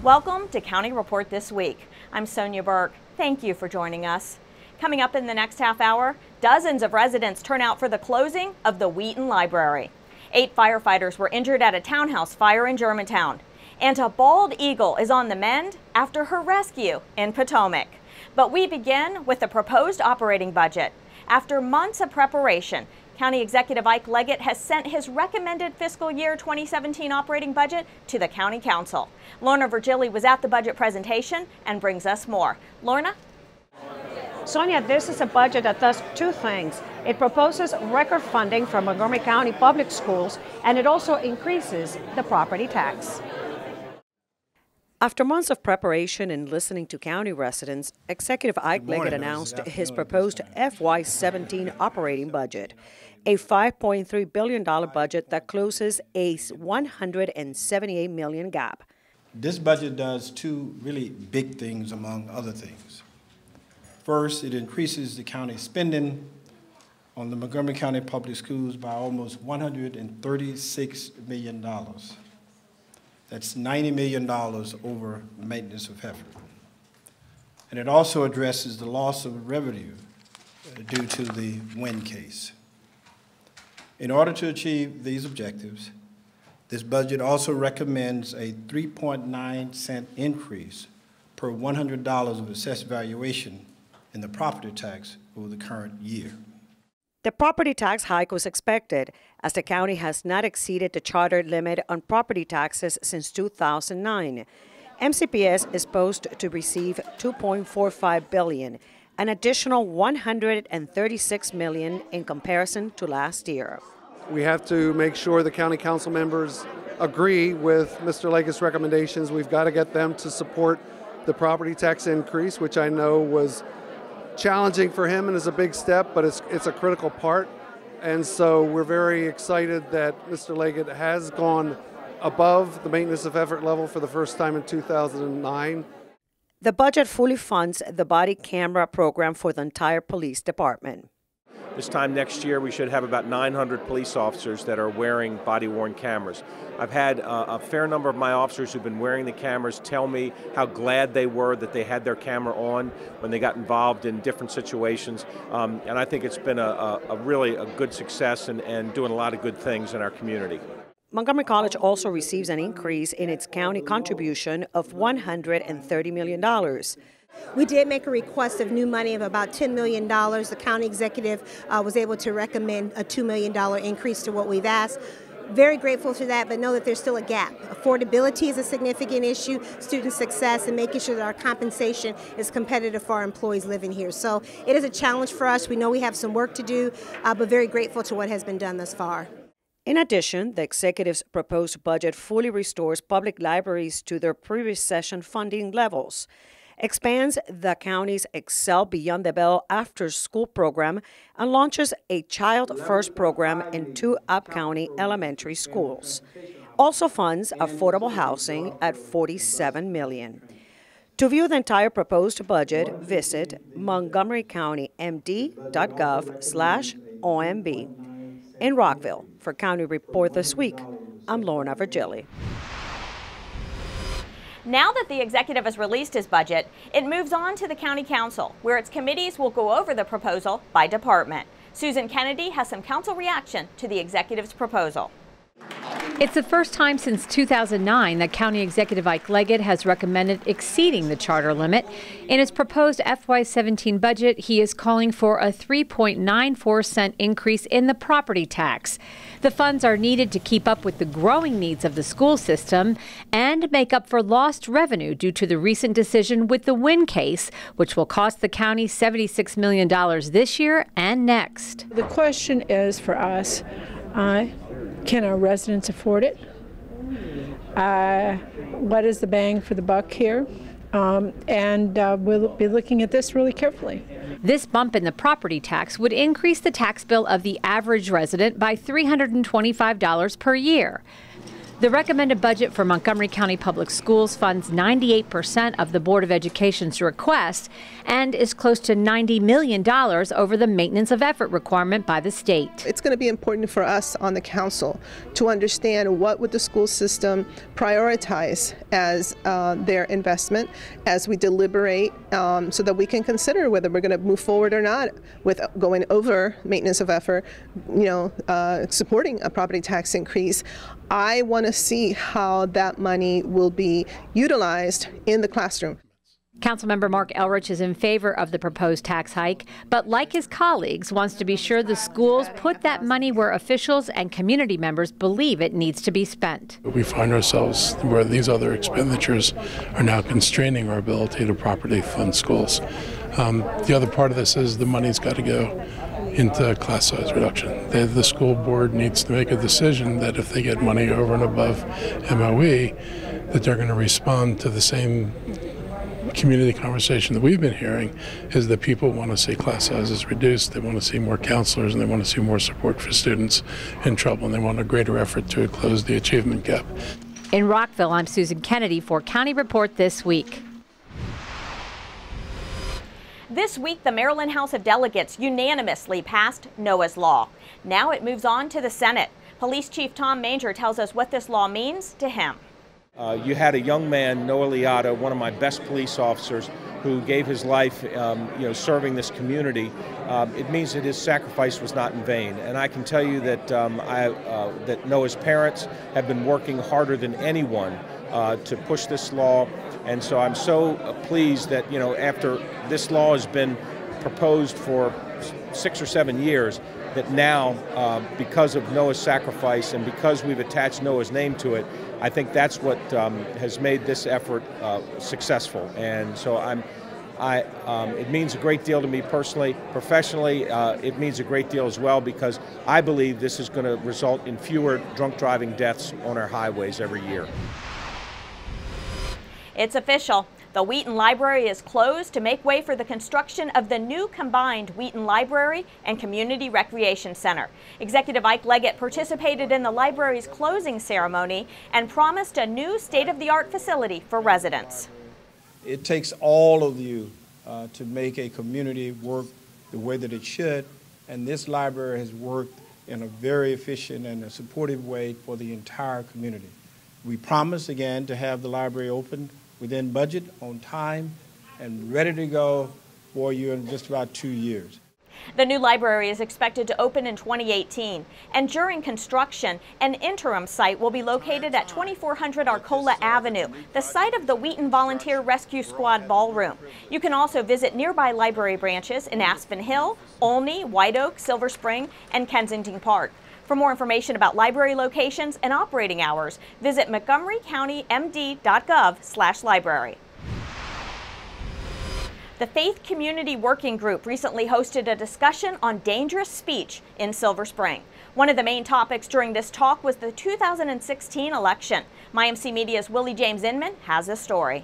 Welcome to County Report This Week. I'm Sonia Burke. Thank you for joining us. Coming up in the next half hour, dozens of residents turn out for the closing of the Wheaton Library. 8 firefighters were injured at a townhouse fire in Germantown. And a bald eagle is on the mend after her rescue in Potomac. But we begin with the proposed operating budget. After months of preparation, County Executive Ike Leggett has sent his recommended fiscal year 2017 operating budget to the County Council. Lorna Virgili was at the budget presentation and brings us more. Lorna? Sonia, this is a budget that does two things. It proposes record funding for Montgomery County Public Schools, and it also increases the property tax. After months of preparation and listening to county residents, Executive Ike Leggett announced his proposed FY17 operating budget, a $5.3 billion budget that closes a $178 million gap. This budget does two really big things, among other things. First, it increases the county spending on the Montgomery County Public Schools by almost $136 million. That's $90 million over maintenance of effort. And it also addresses the loss of revenue due to the Wynn case. In order to achieve these objectives, this budget also recommends a 3.9-cent increase per $100 of assessed valuation in the property tax over the current year. The property tax hike was expected, as the county has not exceeded the charter limit on property taxes since 2009. MCPS is supposed to receive $2.45 billion, an additional $136 million in comparison to last year. We have to make sure the county council members agree with Mr. Leggett's recommendations. We've got to get them to support the property tax increase, which I know was challenging for him and is a big step, but it's a critical part. And so we're very excited that Mr. Leggett has gone above the maintenance of effort level for the first time in 2009. The budget fully funds the body camera program for the entire police department. This time next year, we should have about 900 police officers that are wearing body-worn cameras. I've had a fair number of my officers who've been wearing the cameras tell me how glad they were that they had their camera on when they got involved in different situations. And I think it's been a really good success and doing a lot of good things in our community. Montgomery College also receives an increase in its county contribution of $130 million. We did make a request of new money of about $10 million. The county executive was able to recommend a $2 million increase to what we've asked. Very grateful for that, but know that there's still a gap. Affordability is a significant issue, student success, and making sure that our compensation is competitive for our employees living here. So it is a challenge for us. We know we have some work to do, but very grateful to what has been done thus far. In addition, the executive's proposed budget fully restores public libraries to their previous session funding levels, expands the county's Excel Beyond the Bell after-school program, and launches a Child First program in 2 up-county elementary schools. Also funds affordable housing at $47 million. To view the entire proposed budget, visit montgomerykountymd.gov/OMB. In Rockville, for County Report This Week, I'm Lorna Virgili. Now that the executive has released his budget, it moves on to the County Council, where its committees will go over the proposal by department. Susan Kennedy has some council reaction to the executive's proposal. It's the first time since 2009 that County Executive Ike Leggett has recommended exceeding the charter limit. In his proposed FY17 budget, he is calling for a 3.94-cent increase in the property tax. The funds are needed to keep up with the growing needs of the school system and make up for lost revenue due to the recent decision with the Wynn case, which will cost the county $76 million this year and next. The question is for us, can our residents afford it? What is the bang for the buck here? And we'll be looking at this really carefully. This bump in the property tax would increase the tax bill of the average resident by $325 per year. The recommended budget for Montgomery County Public Schools funds 98% of the Board of Education's request and is close to $90 million over the maintenance of effort requirement by the state. It's going to be important for us on the council to understand what would the school system prioritize as their investment as we deliberate, so that we can consider whether we're going to move forward or not with going over maintenance of effort, supporting a property tax increase. I want to see how that money will be utilized in the classroom. Councilmember Mark Elrich is in favor of the proposed tax hike, but like his colleagues, wants to be sure the schools put that money where officials and community members believe it needs to be spent. We find ourselves where these other expenditures are now constraining our ability to properly fund schools. The other part of this is the money's got to go into class size reduction. The school board needs to make a decision that if they get money over and above MOE, that they're going to respond to the same community conversation that we've been hearing, is that people want to see class sizes reduced, they want to see more counselors, and they want to see more support for students in trouble, and they want a greater effort to close the achievement gap. In Rockville, I'm Susan Kennedy for County Report This Week. This week, the Maryland House of Delegates unanimously passed Noah's Law. Now it moves on to the Senate. Police Chief Tom Manger tells us what this law means to him. You had a young man, Noah Liotta, one of my best police officers, who gave his life, serving this community. It means that his sacrifice was not in vain. And I can tell you that that Noah's parents have been working harder than anyone to push this law. And so I'm so pleased that, after this law has been proposed for 6 or 7 years, that now, because of Noah's sacrifice and because we've attached Noah's name to it, I think that's what has made this effort successful. And so it means a great deal to me personally. Professionally, it means a great deal as well, because I believe this is going to result in fewer drunk driving deaths on our highways every year. It's official. The Wheaton Library is closed to make way for the construction of the new combined Wheaton Library and Community Recreation Center. Executive Ike Leggett participated in the library's closing ceremony and promised a new state-of-the-art facility for residents. It takes all of you to make a community work the way that it should, and this library has worked in a very efficient and a supportive way for the entire community. We promise again to have the library open within budget, on time, and ready to go for you in just about 2 years. The new library is expected to open in 2018, and during construction, an interim site will be located at 2400 Arcola Avenue, the site of the Wheaton Volunteer Rescue Squad Ballroom. You can also visit nearby library branches in Aspen Hill, Olney, White Oak, Silver Spring, and Kensington Park. For more information about library locations and operating hours, visit montgomerycountymd.gov/library. The Faith Community Working Group recently hosted a discussion on dangerous speech in Silver Spring. One of the main topics during this talk was the 2016 election. MyMC Media's Willie James Inman has a story.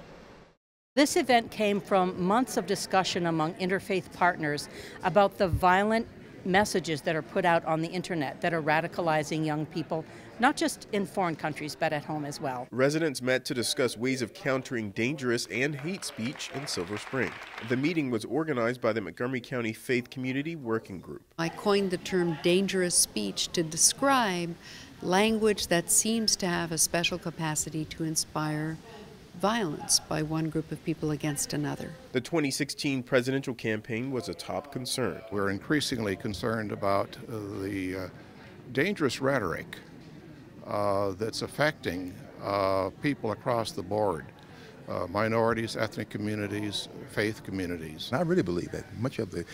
This event came from months of discussion among interfaith partners about the violent messages that are put out on the internet that are radicalizing young people, not just in foreign countries, but at home as well. Residents met to discuss ways of countering dangerous and hate speech in Silver Spring. The meeting was organized by the Montgomery County Faith Community Working Group. I coined the term dangerous speech to describe language that seems to have a special capacity to inspire violence by one group of people against another. The 2016 presidential campaign was a top concern. We're increasingly concerned about the dangerous rhetoric that's affecting people across the board, minorities, ethnic communities, faith communities. I really believe that much of the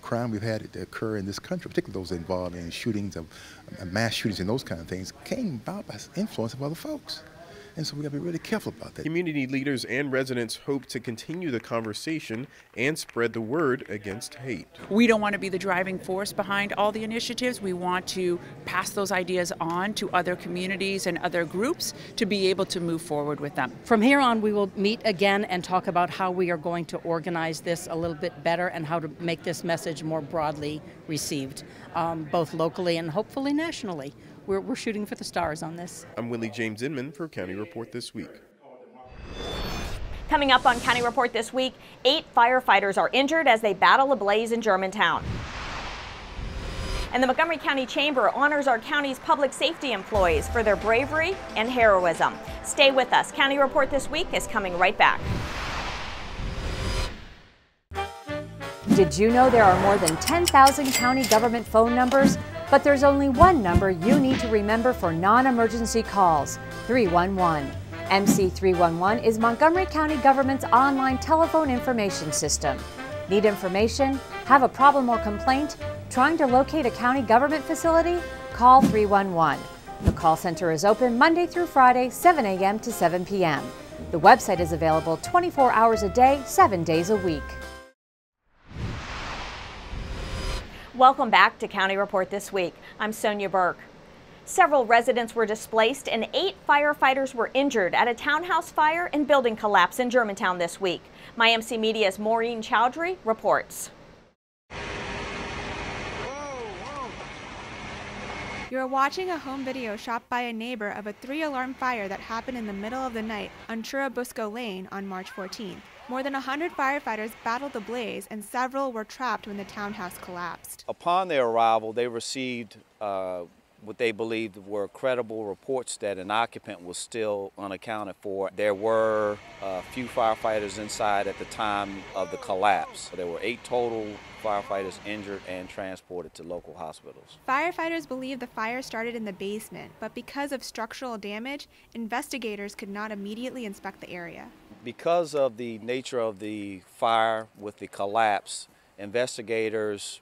crime we've had occur in this country, particularly those involved in shootings, mass shootings and those kind of things, came about by influence of other folks. And so we got to be really careful about that. Community leaders and residents hope to continue the conversation and spread the word against hate. We don't want to be the driving force behind all the initiatives. We want to pass those ideas on to other communities and other groups to be able to move forward with them. From here on, we will meet again and talk about how we are going to organize this a little bit better and how to make this message more broadly received, both locally and hopefully nationally. we're shooting for the stars on this. I'm Willie James Inman for County Report This Week. Coming up on County Report This Week, 8 firefighters are injured as they battle a blaze in Germantown. And the Montgomery County Chamber honors our county's public safety employees for their bravery and heroism. Stay with us. County Report This Week is coming right back. Did you know there are more than 10,000 county government phone numbers? But there's only one number you need to remember for non-emergency calls, 311. MC311 is Montgomery County government's online telephone information system. Need information? Have a problem or complaint? Trying to locate a county government facility? Call 311. The call center is open Monday through Friday, 7 a.m. to 7 p.m. The website is available 24 hours a day, 7 days a week. Welcome back to County Report This Week. I'm Sonia Burke. Several residents were displaced and 8 firefighters were injured at a townhouse fire and building collapse in Germantown this week. MyMC Media's Maureen Chowdhury reports. You're watching a home video shot by a neighbor of a 3-alarm fire that happened in the middle of the night on Churubusco Lane on March 14th. More than 100 firefighters battled the blaze and several were trapped when the townhouse collapsed. Upon their arrival, they received what they believed were credible reports that an occupant was still unaccounted for. There were a few firefighters inside at the time of the collapse. There were 8 total firefighters injured and transported to local hospitals. Firefighters believe the fire started in the basement, but because of structural damage, investigators could not immediately inspect the area. Because of the nature of the fire with the collapse, investigators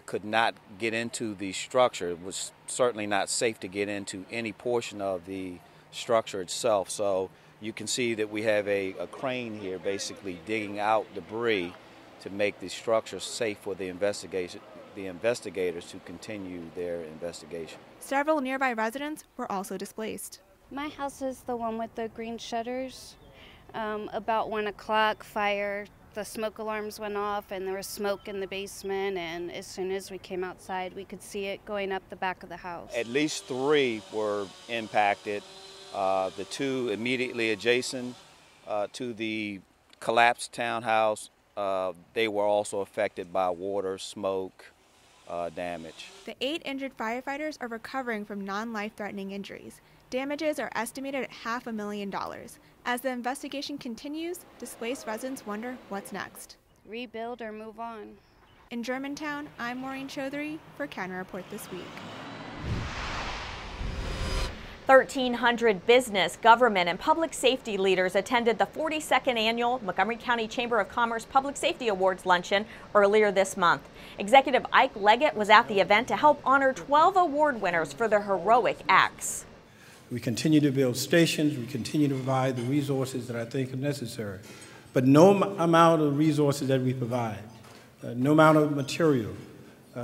could not get into the structure. It was certainly not safe to get into any portion of the structure itself. So you can see that we have a crane here basically digging out debris to make the structure safe for the investigators to continue their investigation. Several nearby residents were also displaced. My house is the one with the green shutters. About 1 o'clock, the smoke alarms went off and there was smoke in the basement, and as soon as we came outside we could see it going up the back of the house. At least 3 were impacted. The 2 immediately adjacent to the collapsed townhouse, they were also affected by water, smoke, damage. The 8 injured firefighters are recovering from non-life-threatening injuries. Damages are estimated at $500,000. As the investigation continues, displaced residents wonder what's next. Rebuild or move on. In Germantown, I'm Maureen Chowdhury for County Report This Week. 1,300 business, government, and public safety leaders attended the 42nd annual Montgomery County Chamber of Commerce Public Safety Awards luncheon earlier this month. Executive Ike Leggett was at the event to help honor 12 award winners for their heroic acts. We continue to build stations, we continue to provide the resources that I think are necessary. But no amount of resources that we provide, no amount of material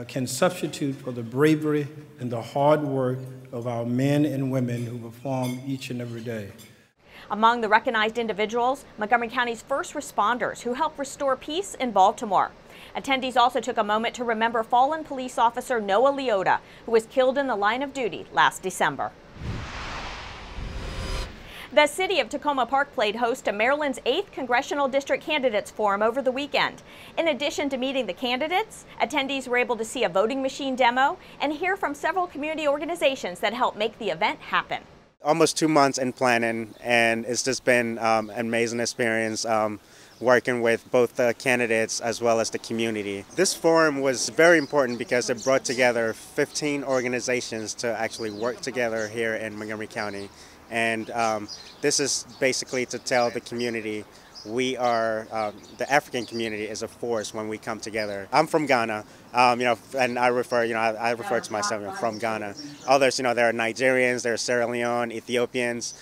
can substitute for the bravery and the hard work of our men and women who perform each and every day. Among the recognized individuals, Montgomery County's first responders who helped restore peace in Baltimore. Attendees also took a moment to remember fallen police officer Noah Leota, who was killed in the line of duty last December. The city of Tacoma Park played host to Maryland's 8th Congressional District Candidates Forum over the weekend. In addition to meeting the candidates, attendees were able to see a voting machine demo and hear from several community organizations that helped make the event happen. Almost 2 months in planning, and it's just been an amazing experience working with both the candidates as well as the community. This forum was very important because it brought together 15 organizations to actually work together here in Montgomery County. And this is basically to tell the community we are, the African community is a force when we come together. I'm from Ghana, and I refer to myself from Ghana. Others, there are Nigerians, there are Sierra Leone, Ethiopians,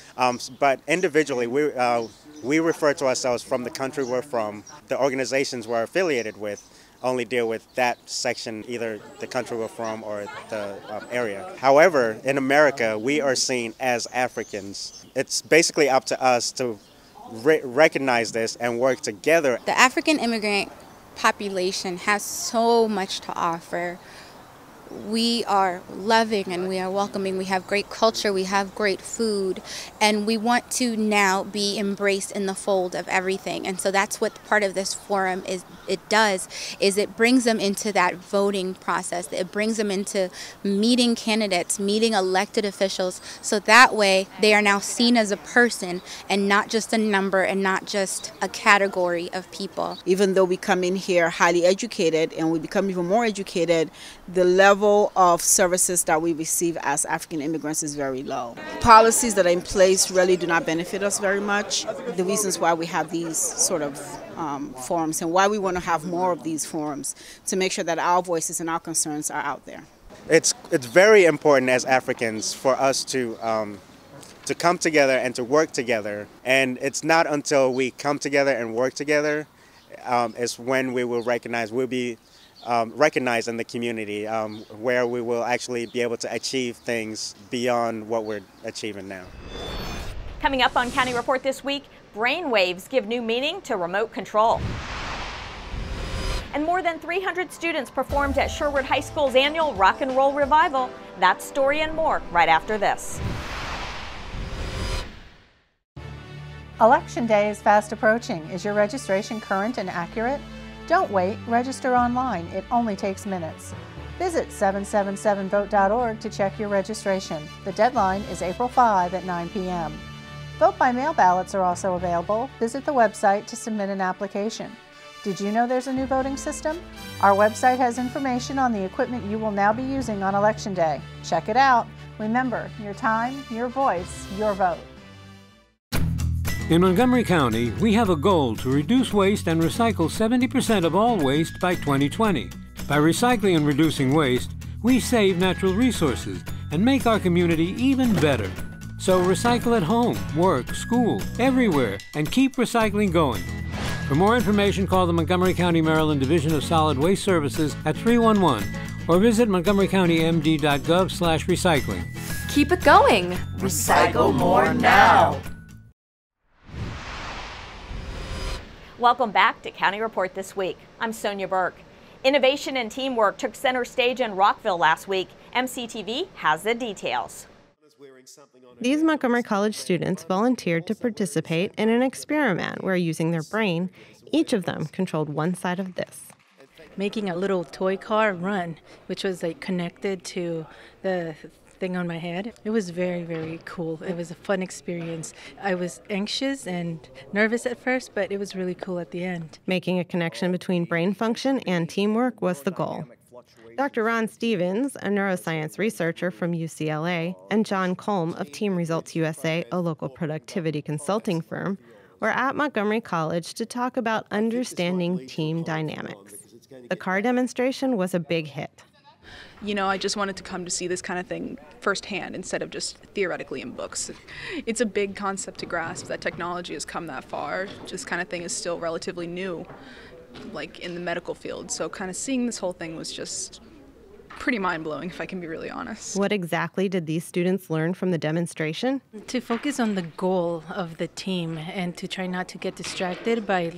but individually we refer to ourselves from the country we're from. The organizations we're affiliated with only deal with that section, either the country we're from or the area. However, in America, we are seen as Africans. It's basically up to us to recognize this and work together. The African immigrant population has so much to offer. we are loving and we are welcoming. We have great culture, we have great food, and we want to now be embraced in the fold of everything. And so that's what part of this forum is it brings them into that voting process. It brings them into meeting candidates, meeting elected officials, so that way they are now seen as a person and not just a number and not just a category of people. Even though we come in here highly educated and we become even more educated, the level of services that we receive as African immigrants is very low. Policies that are in place really do not benefit us very much. The reasons why we have these sort of forums and why we want to have more of these forums to make sure that our voices and our concerns are out there. It's very important as Africans for us to come together and to work together. And it's not until we come together and work together is when we will we'll be recognized in the community, where we will actually be able to achieve things beyond what we're achieving now. Coming up on County Report this week, brainwaves give new meaning to remote control. And more than 300 students performed at Sherwood High School's annual Rock and Roll Revival. That story and more right after this. Election Day is fast approaching. Is your registration current and accurate? Don't wait. Register online. It only takes minutes. Visit 777vote.org to check your registration. The deadline is April 5 at 9 p.m. Vote by mail ballots are also available. Visit the website to submit an application. Did you know there's a new voting system? Our website has information on the equipment you will now be using on Election Day. Check it out. Remember, your time, your voice, your vote. In Montgomery County, we have a goal to reduce waste and recycle 70% of all waste by 2020. By recycling and reducing waste, we save natural resources and make our community even better. So recycle at home, work, school, everywhere, and keep recycling going. For more information, call the Montgomery County, Maryland Division of Solid Waste Services at 311 or visit montgomerycountymd.gov/recycling. Keep it going. Recycle more now. Welcome back to County Report this week. I'm Sonia Burke. Innovation and teamwork took center stage in Rockville last week. MCTV has the details. These Montgomery College students volunteered to participate in an experiment where, using their brain, each of them controlled one side of this. Making a little toy car run, which was connected to the thing on my head. It was very, very cool. It was a fun experience. I was anxious and nervous at first, but it was really cool at the end. Making a connection between brain function and teamwork was the goal. Dr. Ron Stevens, a neuroscience researcher from UCLA, and John Colm of Team Results USA, a local productivity consulting firm, were at Montgomery College to talk about understanding team dynamics. The car demonstration was a big hit. You know, I just wanted to come to see this kind of thing firsthand instead of just theoretically in books. It's a big concept to grasp that technology has come that far. This kind of thing is still relatively new, like in the medical field. So kind of seeing this whole thing was just pretty mind-blowing, if I can be really honest. What exactly did these students learn from the demonstration? To focus on the goal of the team and to try not to get distracted by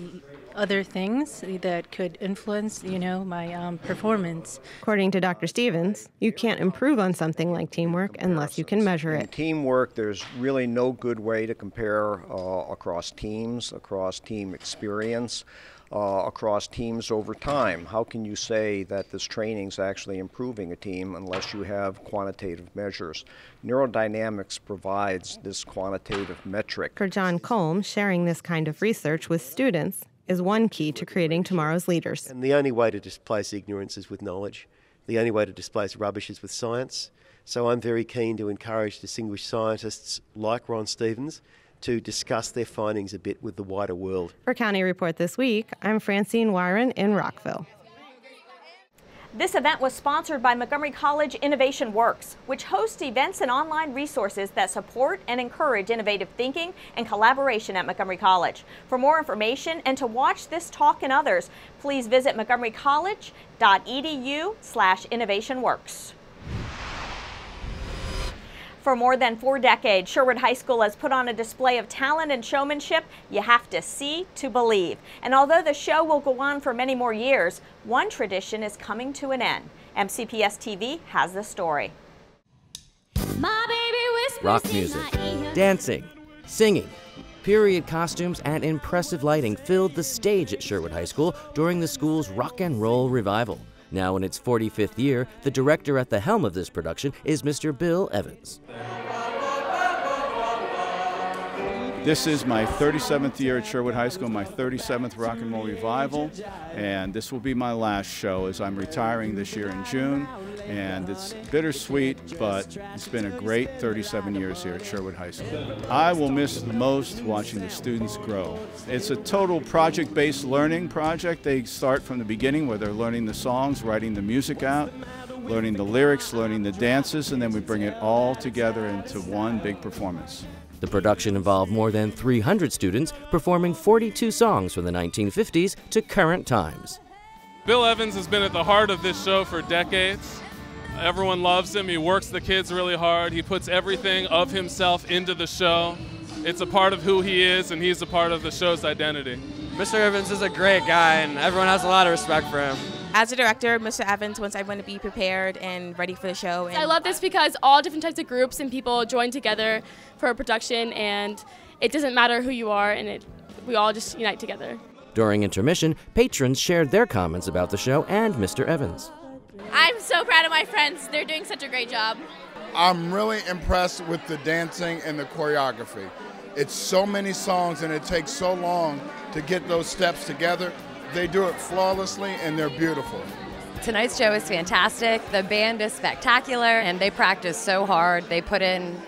other things that could influence, my performance. According to Dr. Stevens, you can't improve on something like teamwork unless you can measure it. In teamwork, there's really no good way to compare across teams, across team experience, across teams over time. How can you say that this training is actually improving a team unless you have quantitative measures? Neurodynamics provides this quantitative metric. For John Colm, sharing this kind of research with students is one key to creating tomorrow's leaders. And the only way to displace ignorance is with knowledge. The only way to displace rubbish is with science. So I'm very keen to encourage distinguished scientists like Ron Stevens to discuss their findings a bit with the wider world. For County Report this week, I'm Francine Wyron in Rockville. This event was sponsored by Montgomery College Innovation Works, which hosts events and online resources that support and encourage innovative thinking and collaboration at Montgomery College. For more information and to watch this talk and others, please visit montgomerycollege.edu/innovationworks. For more than 4 decades, Sherwood High School has put on a display of talent and showmanship you have to see to believe. And although the show will go on for many more years, one tradition is coming to an end. MCPS TV has the story. Rock music, dancing, singing, period costumes, and impressive lighting filled the stage at Sherwood High School during the school's rock and roll revival. Now in its 45th year, the director at the helm of this production is Mr. Bill Evans. This is my 37th year at Sherwood High School, my 37th Rock and Roll Revival, and this will be my last show as I'm retiring this year in June. And it's bittersweet, but it's been a great 37 years here at Sherwood High School. I will miss the most watching the students grow. It's a total project-based learning project. They start from the beginning where they're learning the songs, writing the music out, learning the lyrics, learning the dances, and then we bring it all together into one big performance. The production involved more than 300 students performing 42 songs from the 1950s to current times. Bill Evans has been at the heart of this show for decades. Everyone loves him. He works the kids really hard. He puts everything of himself into the show. It's a part of who he is, and he's a part of the show's identity. Mr. Evans is a great guy, and everyone has a lot of respect for him. As a director, Mr. Evans wants everyone to be prepared and ready for the show. I love this because all different types of groups and people join together for a production, and it doesn't matter who you are, and we all just unite together. During intermission, patrons shared their comments about the show and Mr. Evans. I'm so proud of my friends. They're doing such a great job. I'm really impressed with the dancing and the choreography. It's so many songs and it takes so long to get those steps together. They do it flawlessly and they're beautiful. Tonight's show is fantastic. The band is spectacular and they practice so hard. They put in,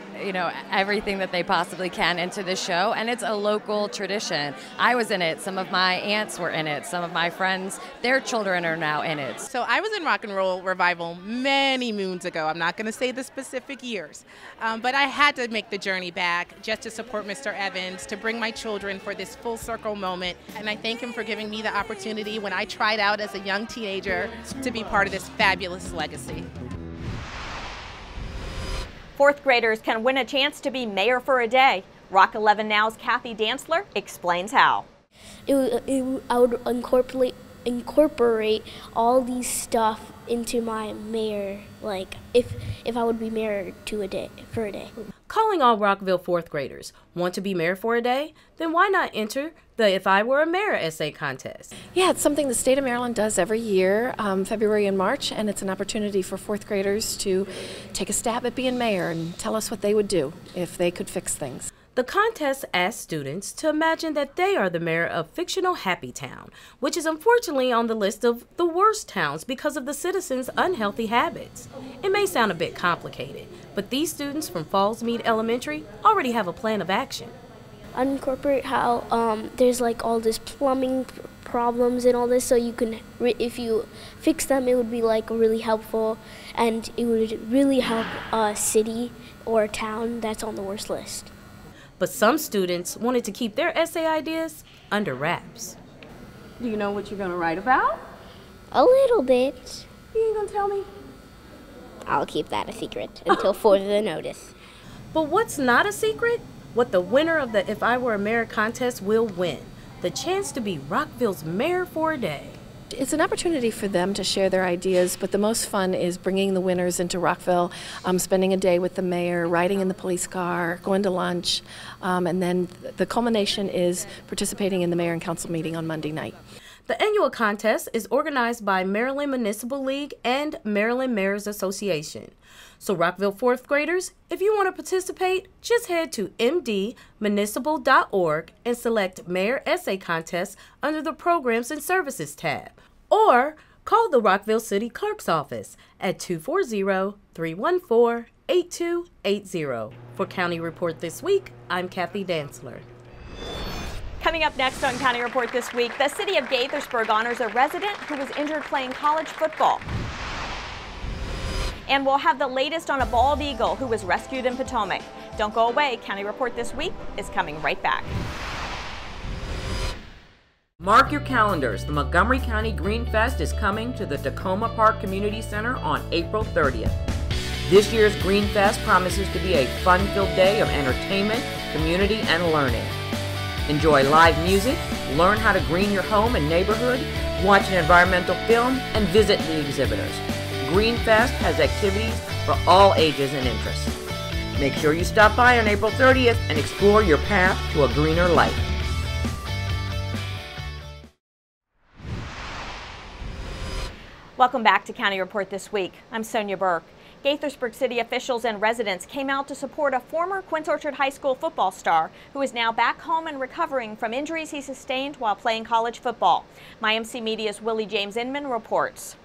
everything that they possibly can into the show, and it's a local tradition. I was in it. Some of my aunts were in it. Some of my friends, their children are now in it. So I was in Rock and Roll Revival many moons ago. I'm not going to say the specific years, but I had to make the journey back just to support Mr. Evans, to bring my children for this full circle moment. And I thank him for giving me the opportunity when I tried out as a young teenager to be part of this fabulous legacy. Fourth graders can win a chance to be mayor for a day. Rock 11 Now's Kathy Dantzler explains how. I would incorporate all these stuff into my mayor, like if I would be mayor for a day. Calling all Rockville fourth graders. Want to be mayor for a day? Then why not enter the If I Were a Mayor essay contest? Yeah, it's something the state of Maryland does every year, February and March, and it's an opportunity for fourth graders to take a stab at being mayor and tell us what they would do if they could fix things. The contest asks students to imagine that they are the mayor of fictional Happy Town, which is unfortunately on the list of the worst towns because of the citizens' unhealthy habits. It may sound a bit complicated, but these students from Fallsmead Elementary already have a plan of action. I'd incorporate how there's like all this plumbing problems and all this, so you can, if you fix them, it would be like really helpful, and it would really help a city or a town that's on the worst list. But some students wanted to keep their essay ideas under wraps. Do you know what you're going to write about? A little bit. You ain't going to tell me? I'll keep that a secret until further notice. But what's not a secret? What the winner of the If I Were a Mayor contest will win. The chance to be Rockville's mayor for a day. It's an opportunity for them to share their ideas, but the most fun is bringing the winners into Rockville, spending a day with the mayor, riding in the police car, going to lunch, and then the culmination is participating in the mayor and council meeting on Monday night. The annual contest is organized by Maryland Municipal League and Maryland Mayors Association. So Rockville fourth graders, if you want to participate, just head to mdmunicipal.org and select Mayor Essay Contest under the Programs and Services tab. Or call the Rockville City Clerk's office at 240-314-8280. For County Report This Week, I'm Kathy Dantzler. Coming up next on County Report This Week, the city of Gaithersburg honors a resident who was injured playing college football. And we'll have the latest on a bald eagle who was rescued in Potomac. Don't go away. County Report This Week is coming right back. Mark your calendars. The Montgomery County Green Fest is coming to the Tacoma Park Community Center on April 30th. This year's Green Fest promises to be a fun-filled day of entertainment, community, and learning. Enjoy live music, learn how to green your home and neighborhood, watch an environmental film, and visit the exhibitors. GreenFest has activities for all ages and interests. Make sure you stop by on April 30th and explore your path to a greener life. Welcome back to County Report This Week. I'm Sonia Burke. Gaithersburg City officials and residents came out to support a former Quince Orchard High School football star who is now back home and recovering from injuries he sustained while playing college football. MyMC Media's Willie James Inman reports.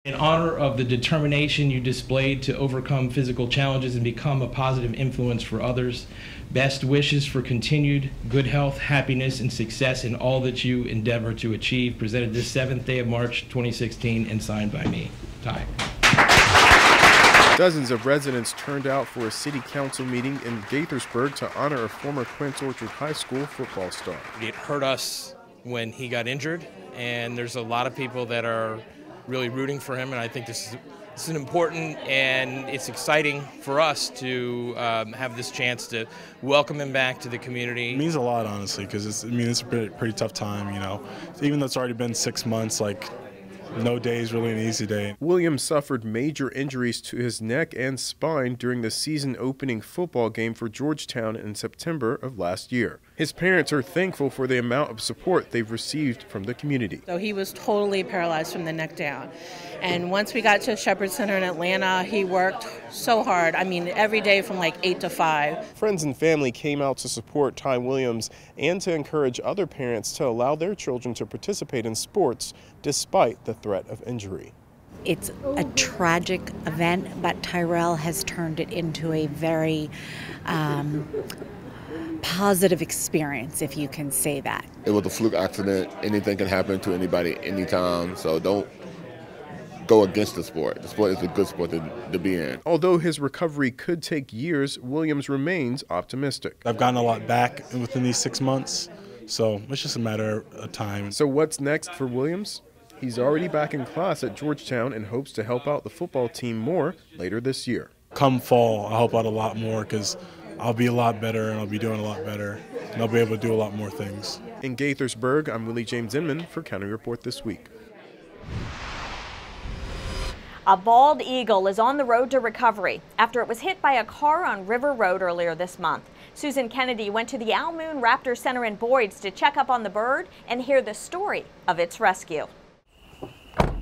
In honor of the determination you displayed to overcome physical challenges and become a positive influence for others, best wishes for continued good health, happiness, and success in all that you endeavor to achieve. Presented this 7th day of March 2016 and signed by me, Ty. Dozens of residents turned out for a city council meeting in Gaithersburg to honor a former Quince Orchard High School football star. It hurt us when he got injured, and there's a lot of people that are really rooting for him, and I think this is an important, and it's exciting for us to have this chance to welcome him back to the community. It means a lot, honestly, because it's a pretty tough time, you know. Even though it's already been 6 months, no day is really an easy day. Williams suffered major injuries to his neck and spine during the season-opening football game for Georgetown in September of last year. His parents are thankful for the amount of support they've received from the community. So he was totally paralyzed from the neck down. And once we got to Shepherd Center in Atlanta, he worked so hard. Every day from 8 to 5. Friends and family came out to support Ty Williams and to encourage other parents to allow their children to participate in sports despite the threat of injury. It's a tragic event, but Tyrell has turned it into a very positive experience, if you can say that. It was a fluke accident. Anything can happen to anybody anytime, so don't go against the sport. The sport is a good sport to be in. Although his recovery could take years, Williams remains optimistic. I've gotten a lot back within these 6 months, so it's just a matter of time. So what's next for Williams? He's already back in class at Georgetown and hopes to help out the football team more later this year. Come fall, I'll help out a lot more because I'll be a lot better and I'll be doing a lot better and I'll be able to do a lot more things. In Gaithersburg, I'm Willie James Inman for County Report This Week. A bald eagle is on the road to recovery after it was hit by a car on River Road earlier this month. Susan Kennedy went to the Owl Moon Raptor Center in Boyd's to check up on the bird and hear the story of its rescue.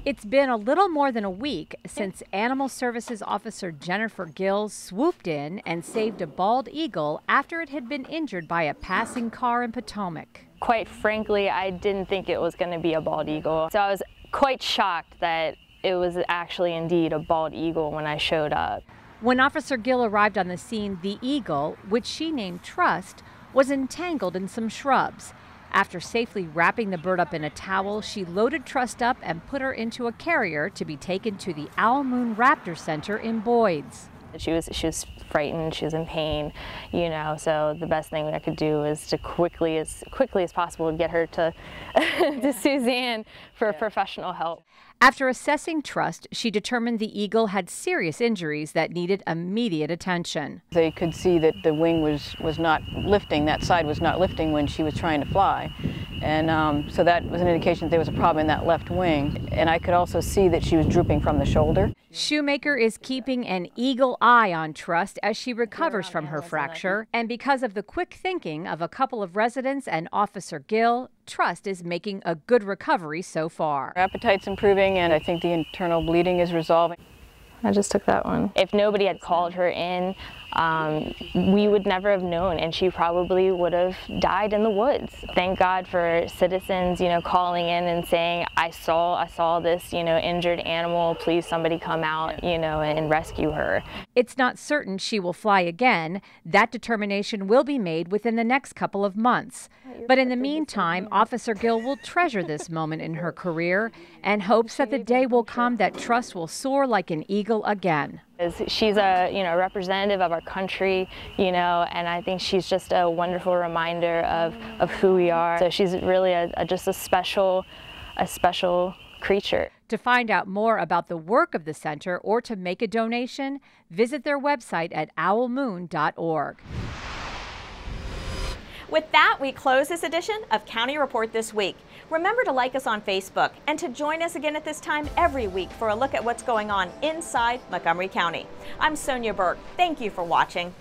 It's been a little more than a week since Animal Services Officer Jennifer Gill swooped in and saved a bald eagle after it had been injured by a passing car in Potomac. Quite frankly, I didn't think it was going to be a bald eagle. So I was quite shocked that it was actually indeed a bald eagle when I showed up. When Officer Gill arrived on the scene, the eagle, which she named Trust, was entangled in some shrubs. After safely wrapping the bird up in a towel, she loaded Trust up and put her into a carrier to be taken to the Owl Moon Raptor Center in Boyd's. She was frightened, she was in pain, so the best thing I could do is to quickly as possible get her to Suzanne for professional help. After assessing Trust, she determined the eagle had serious injuries that needed immediate attention. They could see that the wing was not lifting, that side was not lifting when she was trying to fly. And so that was an indication that there was a problem in that left wing. And I could also see that she was drooping from the shoulder. Shoemaker is keeping an eagle eye on Trust as she recovers from her fracture. And because of the quick thinking of a couple of residents and Officer Gill, Trust is making a good recovery so far. Her appetite's improving and I think the internal bleeding is resolving. I just took that one. If nobody had called her in, we would never have known, and she probably would have died in the woods. Thank God for citizens, calling in and saying, I saw this, injured animal. Please, somebody come out, and rescue her. It's not certain she will fly again. That determination will be made within the next couple of months. But in the meantime, Officer Gill will treasure this moment in her career and hopes that the day will come that Trust will soar like an eagle again. She's a representative of our country, and I think she's just a wonderful reminder of who we are. So she's really just a special creature. To find out more about the work of the center or to make a donation, visit their website at owlmoon.org. With that, we close this edition of County Report This Week. Remember to like us on Facebook and to join us again at this time every week for a look at what's going on inside Montgomery County. I'm Sonia Burke. Thank you for watching.